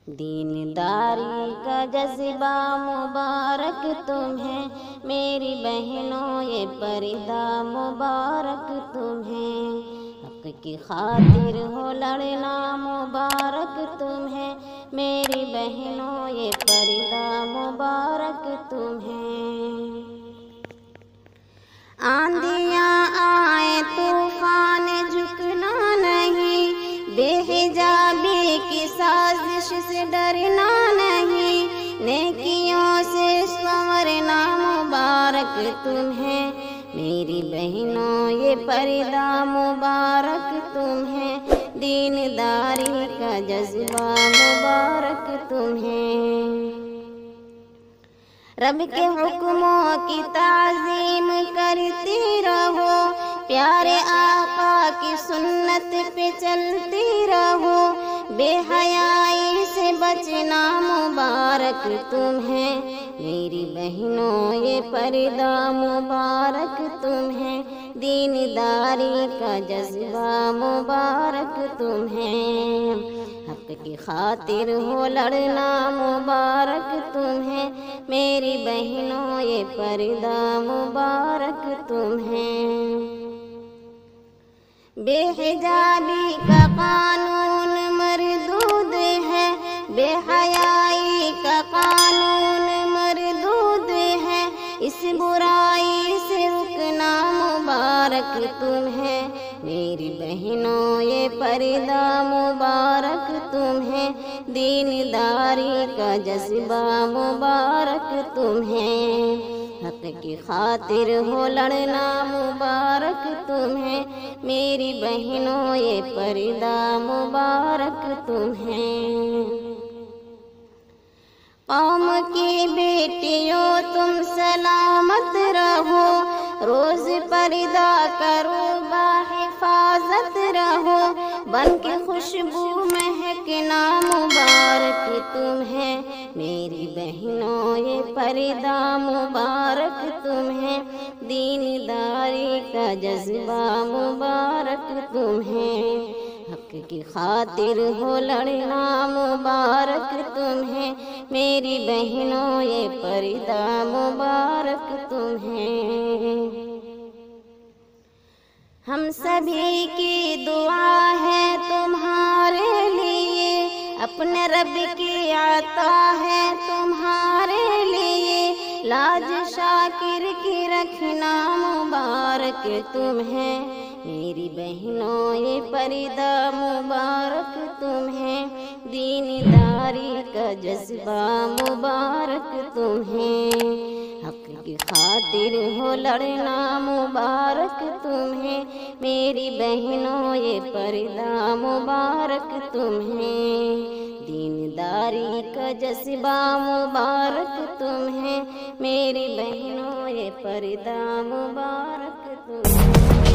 दीनदारी का जज्बा मुबारक तुम्हें मेरी बहनों, ये पर्दा मुबारक तुम्हें। हक की खातिर हो लड़ना मुबारक तुम्हें मेरी बहनों, ये पर्दा मुबारक तुम्हें। आंधियाँ आए तूफान झुकना नहीं, बेहिजाबी की साजिश से डरना नहीं, नेकियों से संवरना मुबारक तुम्हें मेरी बहनों, ये पर्दा मुबारक तुम्हें। दीनदारी का जज्बा मुबारक तुम्हें। रब के हुक्मों की ताज़ीम करती रहो, प्यारे आका की सुन्नत पे चलती रहो, बेहयाई से बचना मुबारक तुम्हें मेरी बहनों, ये पर्दा मुबारक तुम्हें। दीनदारी का जज्बा मुबारक तुम्हें। हक की खातिर हो लड़ना मुबारक तुम्हें मेरी बहनों, ये पर्दा मुबारक तुम्हें। बेहिजाबी का कानून मरदूद है, बेहयाई का कानून मरदूद है, इस बुराई से रुकना मुबारक तुम्हें मेरी बहनों, ये पर्दा मुबारक तुम्हें। दीनदारी का जज्बा मुबारक तुम्हें। हक की खातिर हो लड़ना मुबारक तुम्हें मेरी बहनों, ये पर्दा मुबारक तुम्हें। कौम की बेटियों तुम सलामत रहो, रोज पर्दा करो बाहिफाजत रहो, बन के खुशबू महकना मुबारक तुम्हें मेरी बहनों, ये पर्दा मुबारक तुम्हें। दीनदारी का जज्बा मुबारक तुम्हें। हक की खातिर हो लड़ना मुबारक तुम्हें मेरी बहनों, ये पर्दा मुबारक तुम्हें। हम सभी की दुआ है तुम्हारे लिए, अपने रब की आता है तुम्हारे लिए, लाज शाकिर की रखना मुबारक तुम्हें मेरी बहनों, ये पर्दा मुबारक तुम्हें। दीनदारी का जज्बा मुबारक तुम्हें। हक की खातिर हो लड़ना मुबारक तुम्हें मेरी बहनों, ये पर्दा मुबारक तुम्हें। दीनदारी का जज्बा मुबारक तुम्हें मेरी बहनों, ये पर्दा मुबारक तुम्हें।